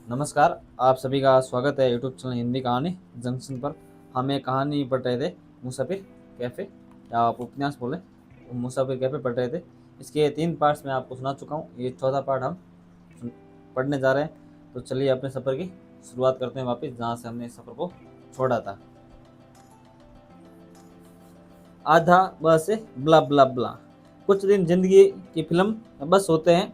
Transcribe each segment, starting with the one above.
नमस्कार, आप सभी का स्वागत है यूट्यूब चैनल हिंदी कहानी जंक्शन पर। हम एक कहानी पढ़ रहे थे, मुसाफिर कैफ़े, या आप उपन्यास बोले, मुसाफिर कैफ़े पढ़ रहे थे। इसके 3 पार्ट्स मैं आपको सुना चुका हूँ। ये चौथा पार्ट हम पढ़ने जा रहे हैं। तो चलिए अपने सफ़र की शुरुआत करते हैं वापस जहाँ से हमने इस सफ़र को छोड़ा था। आधा ब से ब्ला ब्ला ब्ला। कुछ दिन जिंदगी की फिल्म बस होते हैं,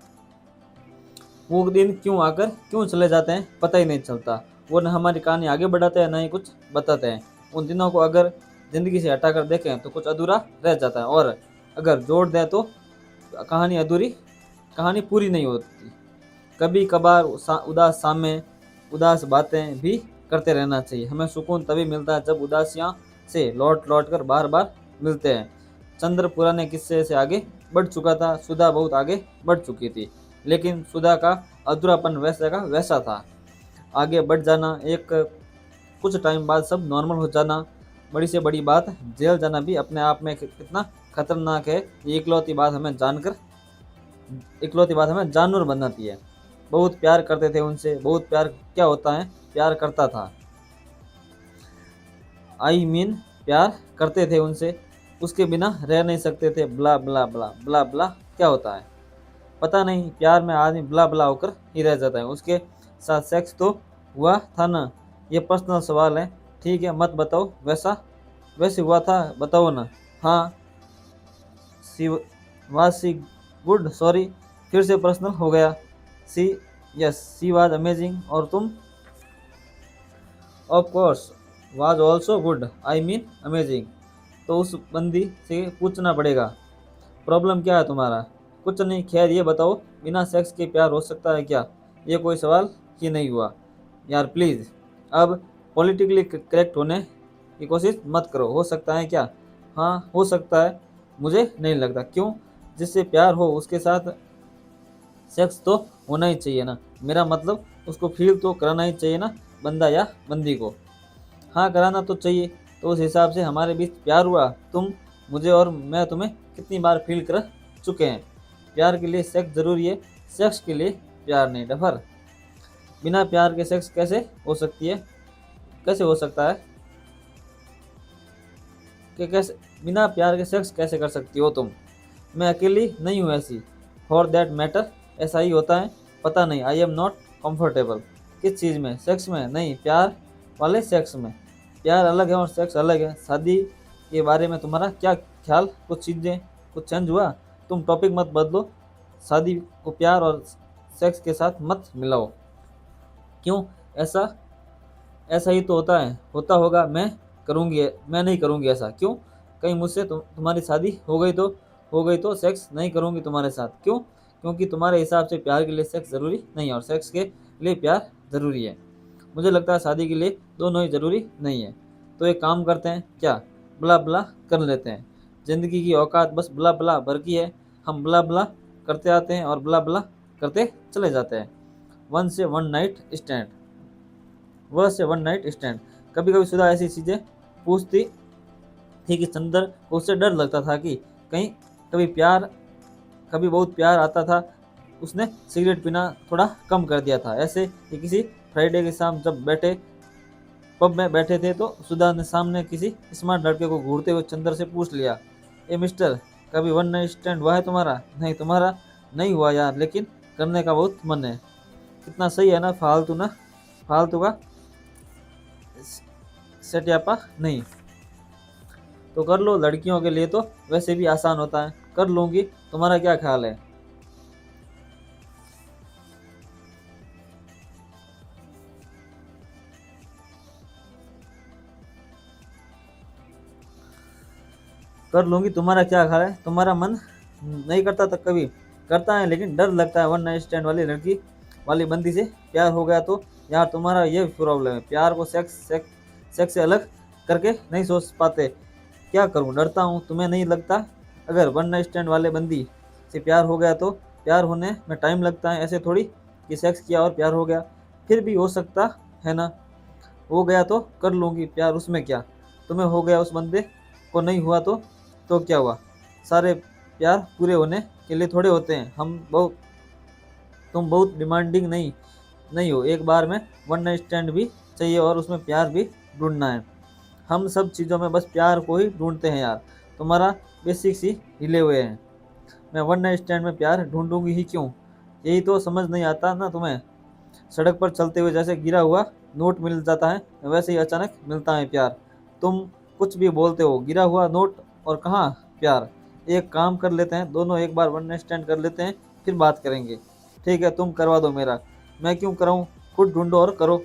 वो दिन क्यों आकर क्यों चले जाते हैं पता ही नहीं चलता। वो न हमारी कहानी आगे बढ़ाते हैं, न ही कुछ बताते हैं। उन दिनों को अगर ज़िंदगी से हटाकर देखें तो कुछ अधूरा रह जाता है, और अगर जोड़ दें तो कहानी पूरी नहीं होती। कभी कभार उदास सामने उदास बातें भी करते रहना चाहिए। हमें सुकून तभी मिलता है जब उदासियाँ से लौट लौट कर बार बार मिलते हैं। चंद्र पुराने किस्से से आगे बढ़ चुका था, सुधा बहुत आगे बढ़ चुकी थी, लेकिन सुधा का अधूरापन वैसे का वैसा था। आगे बढ़ जाना, एक कुछ टाइम बाद सब नॉर्मल हो जाना, बड़ी से बड़ी बात जेल जाना भी अपने आप में कितना खतरनाक है। ये इकलौती बात हमें जानवर बनाती है। बहुत प्यार करते थे उनसे। बहुत प्यार क्या होता है, प्यार करता था, प्यार करते थे उनसे, उसके बिना रह नहीं सकते थे। ब्ला ब्ला ब्ला ब्ला ब्ला क्या होता है पता नहीं। प्यार में आदमी ब्ला ब्ला होकर ही रह जाता है। उसके साथ सेक्स तो हुआ था ना? ये पर्सनल सवाल है। ठीक है, मत बताओ। वैसे हुआ था, बताओ ना। हाँ, she was she good? Sorry, फिर से पर्सनल हो गया। She yes, she was amazing. और तुम? Of course, was also good, amazing. तो उस बंदी से पूछना पड़ेगा, प्रॉब्लम क्या है तुम्हारा? कुछ नहीं, खैर ये बताओ, बिना सेक्स के प्यार हो सकता है क्या? ये कोई सवाल ही नहीं हुआ यार, प्लीज़। अब पॉलिटिकली करेक्ट होने की कोशिश मत करो। हो सकता है क्या? हाँ, हो सकता है, मुझे नहीं लगता। क्यों? जिससे प्यार हो उसके साथ सेक्स तो होना ही चाहिए ना। मेरा मतलब उसको फील तो कराना ही चाहिए ना, बंदा या बंदी को। हाँ, कराना तो चाहिए। तो उस हिसाब से हमारे बीच प्यार हुआ। तुम मुझे और मैं तुम्हें कितनी बार फील कर चुके हैं। प्यार के लिए सेक्स ज़रूरी है, सेक्स के लिए प्यार नहीं। डफर, बिना प्यार के सेक्स कैसे हो सकती है? कैसे हो सकता है कि कैसे बिना प्यार के सेक्स कैसे कर सकती हो तुम? मैं अकेली नहीं हूँ ऐसी। फॉर दैट मैटर ऐसा ही होता है। पता नहीं, आई एम नॉट कंफर्टेबल। किस चीज़ में? सेक्स में? नहीं, प्यार वाले सेक्स में। प्यार अलग है और सेक्स अलग है। शादी के बारे में तुम्हारा क्या ख्याल? कुछ चेंज हुआ? तुम टॉपिक मत बदलो। शादी को प्यार और सेक्स के साथ मत मिलाओ। क्यों? ऐसा ऐसा ही तो होता है। होता होगा। मैं नहीं करूँगी ऐसा। क्यों? कहीं मुझसे तुम्हारी शादी हो गई तो सेक्स नहीं करूँगी तुम्हारे साथ। क्यों? क्योंकि तुम्हारे हिसाब से प्यार के लिए सेक्स ज़रूरी नहीं है और सेक्स के लिए प्यार ज़रूरी है। मुझे लगता है शादी के लिए दोनों ही ज़रूरी नहीं है। तो एक काम करते हैं क्या, ब्ला ब्ला कर लेते हैं। ज़िंदगी की औकात बस ब्ला ब्ला भर की है। हम ब्ला ब्ला करते आते हैं और ब्ला ब्ला करते चले जाते हैं। वन से वन नाइट स्टैंड वह से वन नाइट स्टैंड। कभी कभी सुधा ऐसी चीज़ें पूछती थी कि चंदर को उससे डर लगता था कि कहीं कभी प्यार कभी बहुत प्यार आता था। उसने सिगरेट पीना थोड़ा कम कर दिया था। ऐसे कि किसी फ्राइडे की शाम जब पब में बैठे थे तो सुधा ने सामने किसी स्मार्ट लड़के को घूरते हुए चंदर से पूछ लिया, ए मिस्टर, कभी वन नाइट स्टैंड हुआ है तुम्हारा? नहीं, तुम्हारा नहीं हुआ यार, लेकिन करने का बहुत मन है। कितना सही है ना, फालतू का सेटयापा नहीं। तो कर लो, लड़कियों के लिए तो वैसे भी आसान होता है। कर लूँगी, तुम्हारा क्या ख्याल है? कर लूँगी, तुम्हारा क्या ख्याल है? तुम्हारा मन नहीं करता तो कभी? करता है, लेकिन डर लगता है वन नाइट स्टैंड वाली लड़की वाली बंदी से प्यार हो गया तो। यार तुम्हारा ये प्रॉब्लम है, प्यार को सेक्स से अलग करके नहीं सोच पाते। क्या करूं, डरता हूं। तुम्हें नहीं लगता अगर वन नाइट स्टैंड वाले बंदी से प्यार हो गया तो प्यार होने में टाइम लगता है? ऐसे थोड़ी कि सेक्स किया और प्यार हो गया। फिर भी हो सकता है ना। हो गया तो कर लूँगी प्यार, उसमें क्या? तुम्हें हो गया, उस बंदे को नहीं हुआ तो क्या हुआ? सारे प्यार पूरे होने के लिए थोड़े होते हैं। तुम बहुत डिमांडिंग नहीं नहीं हो। एक बार में वन नाइट स्टैंड भी चाहिए और उसमें प्यार भी ढूंढना है। हम सब चीज़ों में बस प्यार को ही ढूंढते हैं यार। तुम्हारा बेसिक्स ही हिले हुए हैं। मैं वन नाइट स्टैंड में प्यार ढूंढूंगी ही क्यों? यही तो समझ नहीं आता ना तुम्हें। सड़क पर चलते हुए जैसे गिरा हुआ नोट मिल जाता है, वैसे ही अचानक मिलता है प्यार। तुम कुछ भी बोलते हो, गिरा हुआ नोट और कहाँ प्यार। एक काम कर लेते हैं, दोनों एक बार वन नाइट स्टैंड कर लेते हैं, फिर बात करेंगे। ठीक है, तुम करवा दो मेरा। मैं क्यों कराऊँ? खुद ढूंढो और करो।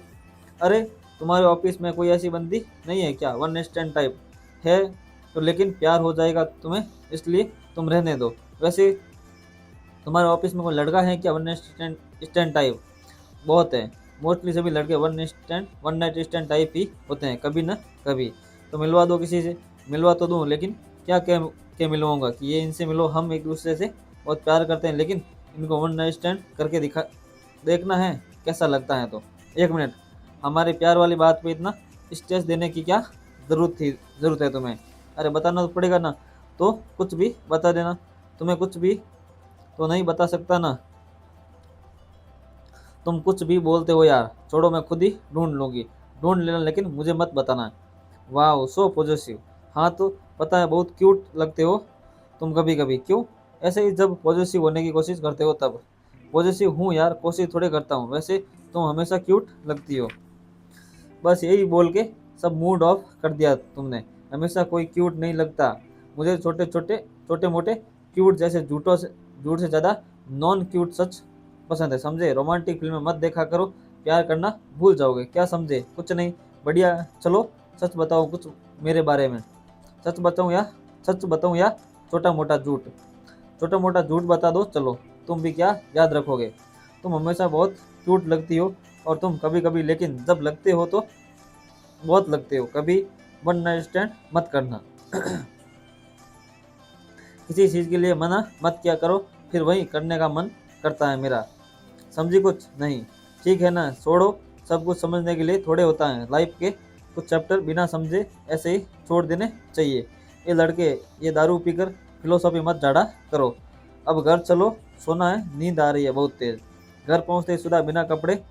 अरे, तुम्हारे ऑफिस में कोई ऐसी बंदी नहीं है क्या वन नाइट स्टैंड टाइप? है तो, लेकिन प्यार हो जाएगा तुम्हें, इसलिए तुम रहने दो। वैसे तुम्हारे ऑफिस में कोई लड़का है क्या one night stand stand type? बहुत है। मोस्टली सभी लड़के वन नाइट स्टैंड टाइप ही होते हैं, कभी ना कभी। तो मिलवा दो किसी से। मिलवा तो दूँ, लेकिन क्या क्या क्या मिलवाऊंगा कि ये इनसे मिलो, हम एक दूसरे से बहुत प्यार करते हैं, लेकिन इनको वन नाइट स्टैंड करके दिखा देखना है कैसा लगता है। तो एक मिनट, हमारे प्यार वाली बात पे इतना स्ट्रेस देने की क्या ज़रूरत है तुम्हें? अरे बताना तो पड़ेगा ना, तो कुछ भी बता देना। तुम्हें कुछ भी तो नहीं बता सकता ना। तुम कुछ भी बोलते हो यार। छोड़ो, मैं खुद ही ढूंढ लूंगी। ढूंढ लेना, लेकिन मुझे मत बताना। वाह, सो पॉजिटिव। हाँ तो पता है, बहुत क्यूट लगते हो तुम कभी कभी। क्यों? ऐसे ही जब पॉजिटिव होने की कोशिश करते हो तब। पॉजिटिव हूँ यार, कोशिश थोड़े करता हूँ। वैसे तुम हमेशा क्यूट लगती हो। बस यही बोल के सब मूड ऑफ कर दिया तुमने। हमेशा कोई क्यूट नहीं लगता। मुझे छोटे मोटे क्यूट जैसे झूठ से ज़्यादा नॉन क्यूट सच पसंद है, समझे? रोमांटिक फिल्में मत देखा करो, प्यार करना भूल जाओगे। क्या समझे? कुछ नहीं। बढ़िया, चलो सच बताओ कुछ मेरे बारे में। सच बताऊं या सच बताऊं या छोटा मोटा झूठ? छोटा मोटा झूठ बता दो चलो। तुम भी क्या याद रखोगे? तुम हमेशा बहुत क्यूट लगती हो, और तुम कभी कभी, लेकिन जब लगते हो तो बहुत लगते हो। कभी वन नाइट स्टैंड मत करना। किसी चीज़ के लिए मना मत किया करो, फिर वही करने का मन करता है मेरा। समझी कुछ नहीं? ठीक है ना, छोड़ो। सब कुछ समझने के लिए थोड़े होता है। लाइफ के कुछ चैप्टर बिना समझे ऐसे ही छोड़ देने चाहिए। ये लड़के, ये दारू पीकर फिलोसॉफी मत झाड़ा करो। अब घर चलो, सोना है, नींद आ रही है बहुत तेज। घर पहुंचते ही सुधा बिना कपड़े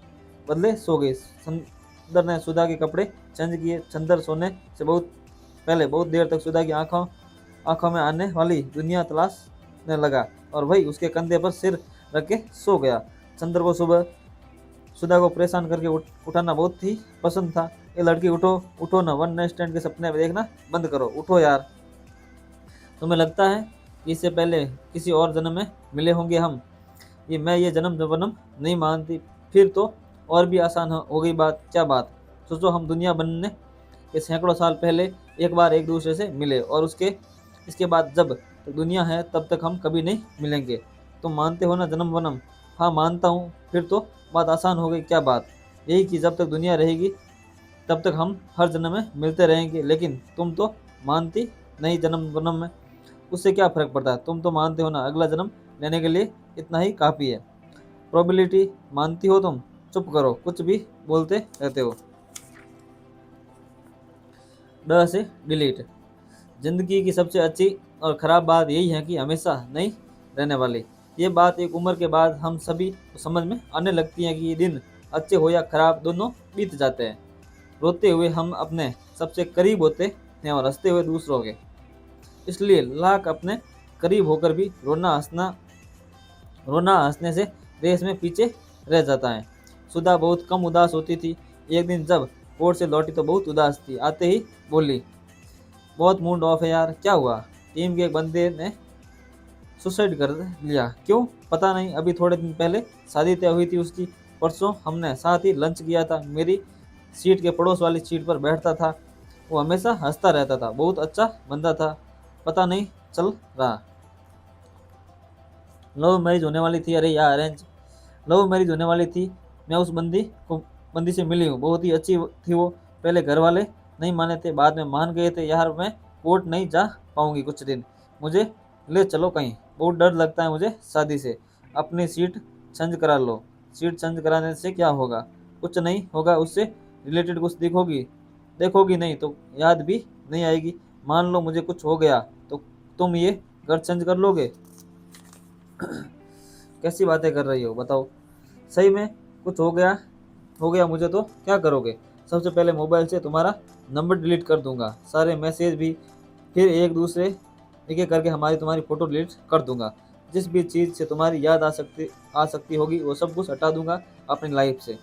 बदले सो गई। सुंदर ने सुधा के कपड़े चेंज किए। चंदर सोने से बहुत देर तक सुधा की आंखों में आने वाली दुनिया तलाशने लगा, और वही उसके कंधे पर सिर रख के सो गया। चंद्र को सुबह सुधा को परेशान करके उठाना बहुत ही पसंद था। ये लड़की, उठो उठो ना, वन नाइट स्टैंड के सपने देखना बंद करो। उठो यार। तुम्हें लगता है कि इससे पहले किसी और जन्म में मिले होंगे हम? ये जन्म जन्म नहीं मानती। फिर तो और भी आसान हो गई बात। क्या बात? सोचो, हम दुनिया बनने के सैकड़ों साल पहले एक बार एक दूसरे से मिले, और इसके बाद जब तक दुनिया है तब तक हम कभी नहीं मिलेंगे। तुम मानते हो ना जन्म वनम? हाँ मानता हूँ। फिर तो बात आसान हो गई। क्या बात? यही कि जब तक दुनिया रहेगी तब तक हम हर जन्म में मिलते रहेंगे। लेकिन तुम तो मानती नहीं जन्म वनम में। उससे क्या फर्क पड़ता है? तुम तो मानते हो ना, अगला जन्म लेने के लिए इतना ही काफ़ी है। प्रोबेबिलिटी मानती हो तुम? चुप करो, कुछ भी बोलते रहते हो। ड से डिलीट। जिंदगी की सबसे अच्छी और ख़राब बात यही है कि हमेशा नहीं रहने वाली। ये बात एक उम्र के बाद हम सभी को समझ में आने लगती है कि ये दिन अच्छे हो या खराब, दोनों बीत जाते हैं। रोते हुए हम अपने सबसे करीब होते हैं, और हंसते हुए दूसरों के। इसलिए लाख अपने करीब होकर भी रोना हंसने से रेस में पीछे रह जाता है। सुधा बहुत कम उदास होती थी। एक दिन जब कोर्ट से लौटी तो बहुत उदास थी। आते ही बोली, बहुत मूड ऑफ है यार। क्या हुआ? टीम के एक बंदे ने सुसाइड कर लिया। क्यों? पता नहीं, अभी थोड़े दिन पहले शादी तय हुई थी उसकी। परसों हमने साथ ही लंच किया था। मेरी सीट के पड़ोस वाली सीट पर बैठता था। वो हमेशा हंसता रहता था, बहुत अच्छा बंदा था। पता नहीं चल रहा। लव मैरिज होने वाली थी। अरे यार, अरेंज लव मैरिज होने वाली थी। मैं उस बंदी से मिली हूँ, बहुत ही अच्छी थी वो। पहले घर वाले नहीं माने थे, बाद में मान गए थे। यार मैं कोर्ट नहीं जा पाऊंगी कुछ दिन, मुझे ले चलो कहीं। बहुत डर लगता है मुझे शादी से। अपनी सीट चेंज करा लो। सीट चेंज कराने से क्या होगा? कुछ नहीं होगा। उससे रिलेटेड कुछ देखोगी नहीं तो याद भी नहीं आएगी। मान लो मुझे कुछ हो गया तो तुम ये घर चेंज कर लोगे? कैसी बातें कर रही हो बताओ? सही में कुछ हो गया मुझे तो क्या करोगे? सबसे पहले मोबाइल से तुम्हारा नंबर डिलीट कर दूंगा, सारे मैसेज भी, फिर एक एक करके हमारी तुम्हारी फ़ोटो डिलीट कर दूंगा। जिस भी चीज़ से तुम्हारी याद आ सकती होगी वो सब कुछ हटा दूंगा अपनी लाइफ से।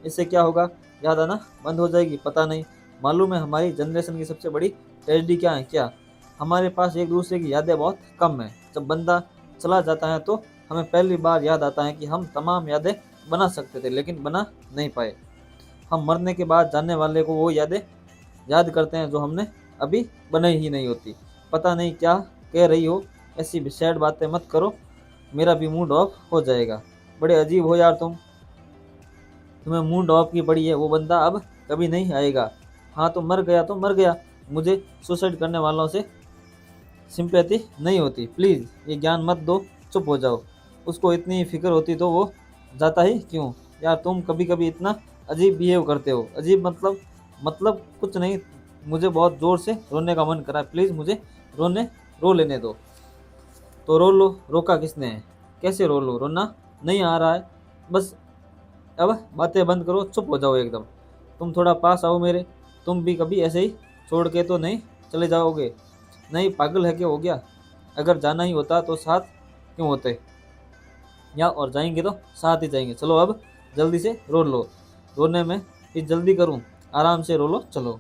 इससे क्या होगा? याद आना बंद हो जाएगी? पता नहीं। मालूम है हमारी जनरेशन की सबसे बड़ी ट्रेजेडी क्या है क्या? हमारे पास एक दूसरे की यादें बहुत कम हैं। जब बंदा चला जाता है तो हमें पहली बार याद आता है कि हम तमाम यादें बना सकते थे लेकिन बना नहीं पाए। हम मरने के बाद जानने वाले को वो यादें याद करते हैं जो हमने अभी बनाई ही नहीं होती। पता नहीं क्या कह रही हो, ऐसी भी सैड बातें मत करो, मेरा भी मूड ऑफ हो जाएगा। बड़े अजीब हो यार तुम, तुम्हें मूड ऑफ की पड़ी है, वो बंदा अब कभी नहीं आएगा। हाँ तो मर गया, मुझे सुसाइड करने वालों से सिंपैथी नहीं होती, प्लीज़ ये ज्ञान मत दो, चुप हो जाओ। उसको इतनी फिक्र होती तो वो जाता ही क्यों? यार तुम कभी कभी इतना अजीब बिहेव करते हो। अजीब मतलब कुछ नहीं, मुझे बहुत ज़ोर से रोने का मन करा है, प्लीज़ मुझे रो लेने दो। तो रो लो, रोका किसने है? कैसे रो लो? रोना नहीं आ रहा है, बस अब बातें बंद करो, चुप हो जाओ एकदम। तुम थोड़ा पास आओ मेरे, तुम भी कभी ऐसे ही छोड़ के तो नहीं चले जाओगे? नहीं पागल है क्या हो गया? अगर जाना ही होता तो साथ क्यों होते? या और जाएंगे तो साथ ही जाएंगे। चलो अब जल्दी से रो लो। रोने में फिर जल्दी करूं? आराम से रो लो चलो।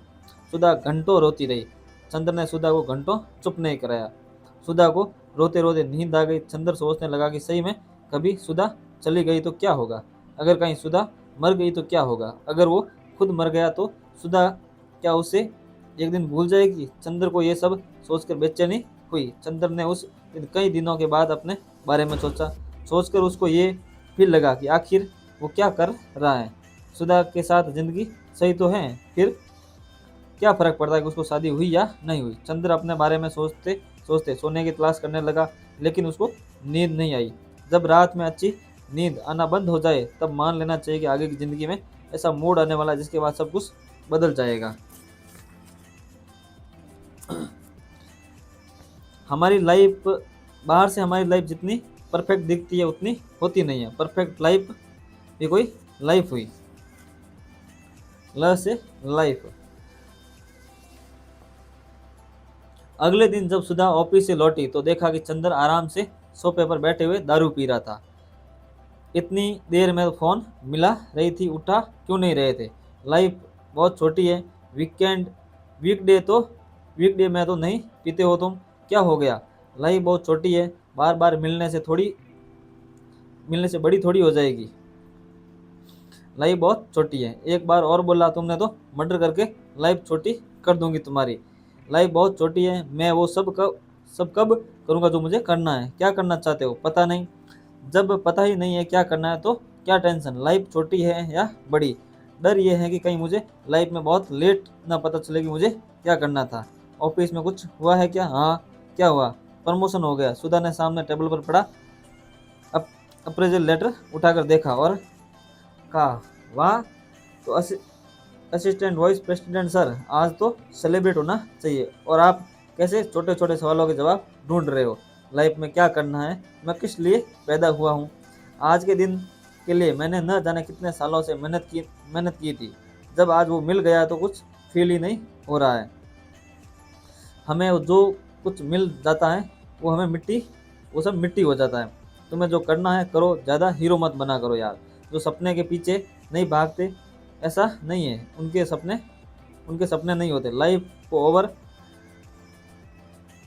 सुधा घंटों रोती रही। चंद्र ने सुधा को घंटों चुप नहीं कराया। सुधा को रोते रोते नींद आ गई। चंद्र सोचने लगा कि सही में कभी सुधा चली गई तो क्या होगा? अगर कहीं सुधा मर गई तो क्या होगा? अगर वो खुद मर गया तो सुधा क्या उसे एक दिन भूल जाएगी? चंद्र को ये सब सोचकर बेचैनी हुई। चंद्र ने उस दिन कई दिनों के बाद अपने बारे में सोचकर उसको ये फिर लगा कि आखिर वो क्या कर रहा है। सुधा के साथ जिंदगी सही तो है, फिर क्या फर्क पड़ता है कि उसको शादी हुई या नहीं हुई? चंद्र अपने बारे में सोचते सोचते सोने की तलाश करने लगा, लेकिन उसको नींद नहीं आई। जब रात में अच्छी नींद आना बंद हो जाए तब मान लेना चाहिए कि आगे की जिंदगी में ऐसा मूड आने वाला है जिसके बाद सब कुछ बदल जाएगा। हमारी लाइफ, बाहर से हमारी लाइफ जितनी परफेक्ट दिखती है उतनी होती नहीं है। परफेक्ट लाइफ भी कोई लाइफ हुई। ल से लाइफ। अगले दिन जब सुधा ऑफिस से लौटी तो देखा कि चंद्र आराम से सोफे पर बैठे हुए दारू पी रहा था। इतनी देर में फोन मिला रही थी, उठा क्यों नहीं रहे थे? लाइफ बहुत छोटी है। वीकेंड वीकडे तो वीकडे में तो नहीं पीते हो तुम, क्या हो गया? लाइफ बहुत छोटी है, बार बार मिलने से बड़ी थोड़ी हो जाएगी। लाइफ बहुत छोटी है, एक बार और बोला तुमने तो मर्डर करके लाइफ छोटी कर दूंगी तुम्हारी। लाइफ बहुत छोटी है, मैं वो सब कब करूँगा जो मुझे करना है। क्या करना चाहते हो? पता नहीं। जब पता ही नहीं है क्या करना है तो क्या टेंशन? लाइफ छोटी है या बड़ी? डर ये है कि कहीं मुझे लाइफ में बहुत लेट ना पता चले कि मुझे क्या करना था। ऑफिस में कुछ हुआ है क्या? हाँ, क्या हुआ? प्रमोशन हो गया। सुधा ने सामने टेबल पर पड़ा अप्रेजल लेटर उठाकर देखा और कहा, वाह, तो असिस्टेंट वाइस प्रेसिडेंट सर, आज तो सेलिब्रेट होना चाहिए। और आप कैसे छोटे छोटे सवालों के जवाब ढूंढ रहे हो? लाइफ में क्या करना है, मैं किस लिए पैदा हुआ हूँ, आज के दिन के लिए मैंने न जाने कितने सालों से मेहनत की थी। जब आज वो मिल गया तो कुछ फील ही नहीं हो रहा है। हमें जो कुछ मिल जाता है वो सब मिट्टी हो जाता है। तुम्हें जो करना है करो, ज़्यादा हीरो मत बना करो यार। जो सपने के पीछे नहीं भागते, ऐसा नहीं है, उनके सपने नहीं होते। लाइफ को ओवर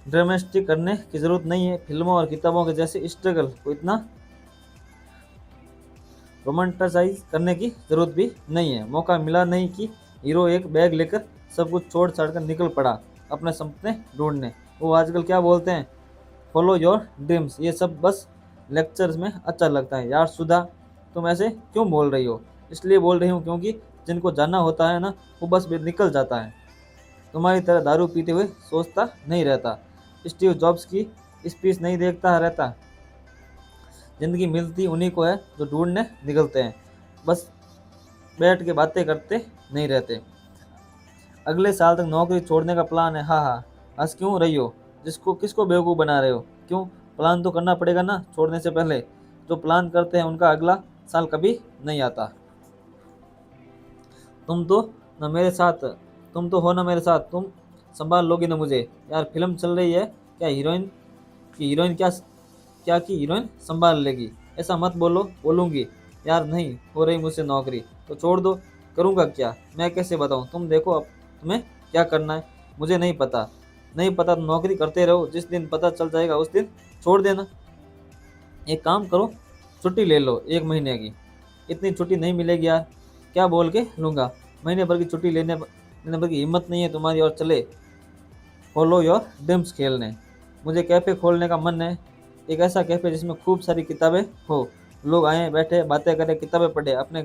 ड्रामेटिक करने की ज़रूरत नहीं है। फिल्मों और किताबों के जैसे स्ट्रगल को इतना रोमांटिसाइज करने की ज़रूरत भी नहीं है। मौका मिला नहीं कि हीरो एक बैग लेकर सब कुछ छोड़ छाड़ कर निकल पड़ा अपने सपने ढूंढने। वो आजकल क्या बोलते हैं, फॉलो योर ड्रीम्स। ये सब बस लेक्चर्स में अच्छा लगता है यार। सुधा, तुम ऐसे क्यों बोल रही हो? इसलिए बोल रही हूँ क्योंकि जिनको जाना होता है ना, वो बस निकल जाता है। तुम्हारी तरह दारू पीते हुए सोचता नहीं रहता, स्टीव जॉब्स की स्पीच नहीं देखता रहता। ज़िंदगी मिलती उन्हीं को है जो ढूंढने निकलते हैं, बस बैठ के बातें करते नहीं रहते। अगले साल तक नौकरी छोड़ने का प्लान है। हाँ हाँ, हंस क्यों रही हो? किसको बेवकूफ़ बना रहे हो? क्यों? प्लान तो करना पड़ेगा ना छोड़ने से पहले। जो प्लान करते हैं उनका अगला साल कभी नहीं आता। तुम तो न मेरे साथ तुम तो हो ना मेरे साथ, तुम संभाल लोगी ना मुझे। यार फिल्म चल रही है, क्या हीरोइन क्या की हीरोइन संभाल लेगी? ऐसा मत बोलो। बोलूंगी। यार नहीं हो रही मुझसे नौकरी तो छोड़ दो। करूंगा क्या? मैं कैसे बताऊं? तुम देखो अब तुम्हें क्या करना है। मुझे नहीं पता। नहीं पता तो नौकरी करते रहो, जिस दिन पता चल जाएगा उस दिन छोड़ देना। एक काम करो, छुट्टी ले लो 1 महीने की। इतनी छुट्टी नहीं मिलेगी यार। क्या बोल के लूंगा? महीने भर की छुट्टी लेने भर की हिम्मत नहीं है तुम्हारी। और चले फॉलो योर ड्रीम्स खेलने। मुझे कैफ़े खोलने का मन है। एक ऐसा कैफ़े जिसमें खूब सारी किताबें हो, लोग आए बैठे बातें करें किताबें पढ़े, अपने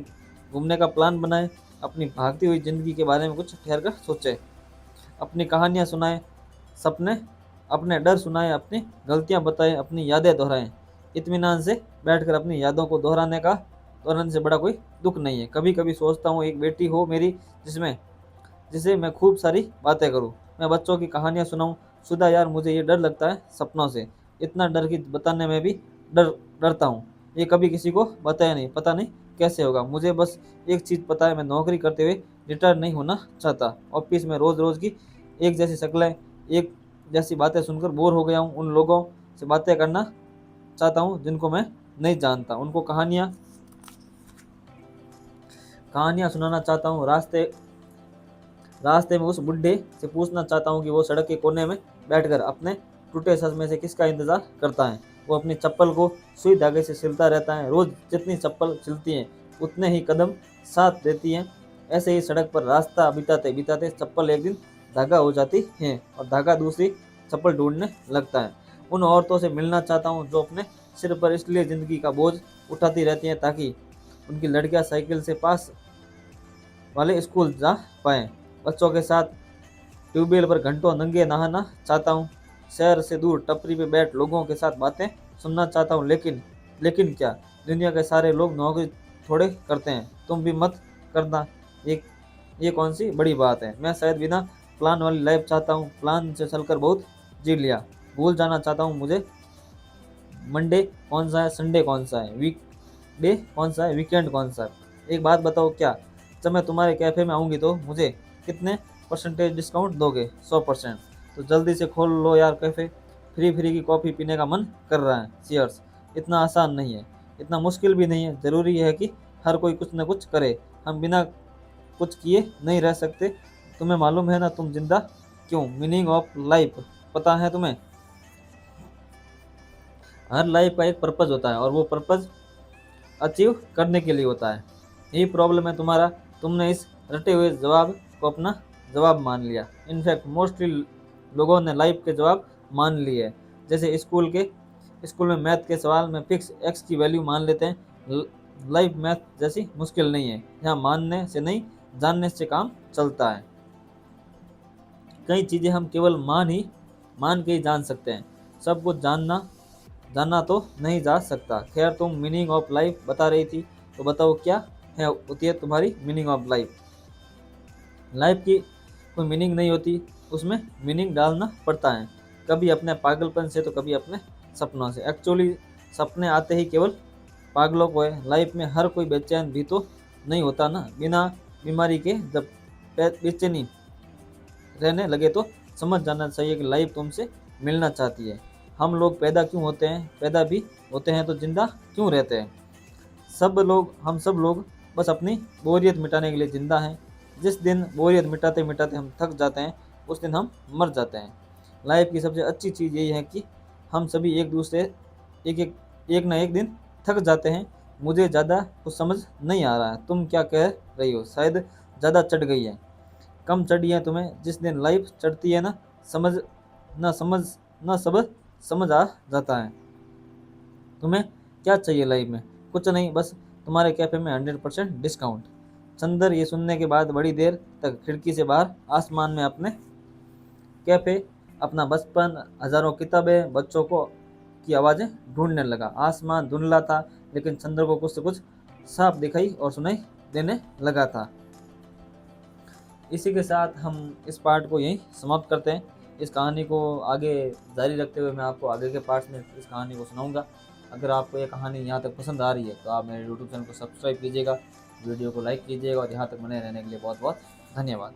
घूमने का प्लान बनाए, अपनी भागती हुई ज़िंदगी के बारे में कुछ ठहर कर सोचे, अपनी कहानियाँ सुनाए, सपने अपने डर सुनाए, अपनी गलतियाँ बताएं, अपनी यादें दोहराएं। इत्मीनान से बैठकर अपनी यादों को दोहराने से बड़ा कोई दुख नहीं है। कभी कभी सोचता हूँ एक बेटी हो मेरी, जिसमें जिसे मैं खूब सारी बातें करूं, मैं बच्चों की कहानियां सुनाऊं। सुधा यार मुझे ये डर लगता है सपनों से, इतना डर कि बताने में भी डर डरता हूँ। ये कभी किसी को बताया नहीं, पता नहीं कैसे होगा। मुझे बस एक चीज़ पता है, मैं नौकरी करते हुए रिटायर नहीं होना चाहता। ऑफिस में रोज़ रोज़ की एक जैसी शक्लें, एक जैसी बातें सुनकर बोर हो गया हूँ। उन लोगों से बातें करना चाहता हूँ जिनको मैं नहीं जानता, उनको कहानियाँ कहानियाँ सुनाना चाहता हूँ। रास्ते में उस बुड्ढे से पूछना चाहता हूँ कि वो सड़क के कोने में बैठकर अपने टूटे चश्मे से किसका इंतजार करता है। वो अपनी चप्पल को सुई धागे से सिलता रहता है। रोज जितनी चप्पल सिलती है उतने ही कदम साथ देती हैं। ऐसे ही सड़क पर रास्ता बिताते बिताते चप्पल एक दिन धागा हो जाती है और धागा दूसरी चप्पल ढूंढने लगता है। उन औरतों से मिलना चाहता हूँ जो अपने सिर पर इसलिए जिंदगी का बोझ उठाती रहती हैं ताकि उनकी लड़कियां साइकिल से पास वाले स्कूल जा पाएं। बच्चों के साथ ट्यूबवेल पर घंटों नंगे नहाना चाहता हूँ। शहर से दूर टपरी पे बैठ लोगों के साथ बातें सुनना चाहता हूँ। लेकिन क्या, दुनिया के सारे लोग नौकरी थोड़े करते हैं? तुम भी मत करना। ये ये कौन सी बड़ी बात है? मैं शायद बिना प्लान वाली लाइफ चाहता हूँ। प्लान से चलकर बहुत जी लिया। भूल जाना चाहता हूँ मुझे मंडे कौन सा है, संडे कौन सा है, वीक डे कौन सा है, वीकेंड कौन सा है। एक बात बताओ, क्या जब मैं तुम्हारे कैफ़े में आऊँगी तो मुझे कितने परसेंटेज डिस्काउंट दोगे? 100%। तो जल्दी से खोल लो यार कैफ़े। फ्री फ्री की कॉफ़ी पीने का मन कर रहा है। चीयर्स। इतना आसान नहीं है, इतना मुश्किल भी नहीं है। ज़रूरी है कि हर कोई कुछ न कुछ करे। हम बिना कुछ किए नहीं रह सकते। तुम्हें मालूम है ना तुम जिंदा क्यों? मीनिंग ऑफ लाइफ पता है तुम्हें? हर लाइफ का एक पर्पज़ होता है और वो पर्पज़ अचीव करने के लिए होता है। यही प्रॉब्लम है तुम्हारा, तुमने इस रटे हुए जवाब को अपना जवाब मान लिया। इनफैक्ट मोस्टली लोगों ने लाइफ के जवाब मान लिए हैं। जैसे स्कूल में मैथ के सवाल में फिक्स एक्स की वैल्यू मान लेते हैं। लाइफ मैथ जैसी मुश्किल नहीं है। यहाँ मानने से नहीं, जानने से काम चलता है। कई चीज़ें हम केवल मान के ही जान सकते हैं। सब कुछ जानना तो नहीं जा सकता। खैर, तुम मीनिंग ऑफ लाइफ बता रही थी, तो बताओ क्या है होती है तुम्हारी मीनिंग ऑफ लाइफ? लाइफ की कोई मीनिंग नहीं होती, उसमें मीनिंग डालना पड़ता है। कभी अपने पागलपन से तो कभी अपने सपनों से। एक्चुअली सपने आते ही केवल पागलों को है। लाइफ में हर कोई बेचैन भी तो नहीं होता ना, बिना बीमारी के। जब बेचैनी रहने लगे तो समझ जाना चाहिए कि लाइफ तुमसे मिलना चाहती है। हम लोग पैदा क्यों होते हैं? पैदा भी होते हैं तो जिंदा क्यों रहते हैं? हम सब लोग बस अपनी बोरियत मिटाने के लिए जिंदा हैं। जिस दिन बोरियत मिटाते मिटाते हम थक जाते हैं, उस दिन हम मर जाते हैं। लाइफ की सबसे अच्छी चीज़ यही है कि हम सभी एक एक एक ना एक दिन थक जाते हैं। मुझे ज़्यादा कुछ समझ नहीं आ रहा है। तुम क्या कह रही हो? शायद ज़्यादा चढ़ गई है। कम चढ़ी है तुम्हें? जिस दिन लाइफ चढ़ती है ना, समझ ना समझ ना सब समझ आ जाता है। तुम्हें क्या चाहिए लाइफ में? कुछ नहीं, बस तुम्हारे कैफे में 100% डिस्काउंट। चंदर ये सुनने के बाद बड़ी देर तक खिड़की से बाहर आसमान में अपने कैफे, अपना बचपन, हजारों किताबें, बच्चों को की आवाज़ें ढूंढने लगा। आसमान धुंधला था, लेकिन चंद्र को कुछ से कुछ साफ दिखाई और सुनाई देने लगा था। इसी के साथ हम इस पार्ट को यहीं समाप्त करते हैं। इस कहानी को आगे जारी रखते हुए मैं आपको आगे के पार्ट्स में इस कहानी को सुनाऊंगा। अगर आपको ये कहानी यहाँ तक पसंद आ रही है तो आप मेरे यूट्यूब चैनल को सब्सक्राइब कीजिएगा, वीडियो को लाइक कीजिएगा और यहाँ तक बने रहने के लिए बहुत बहुत धन्यवाद।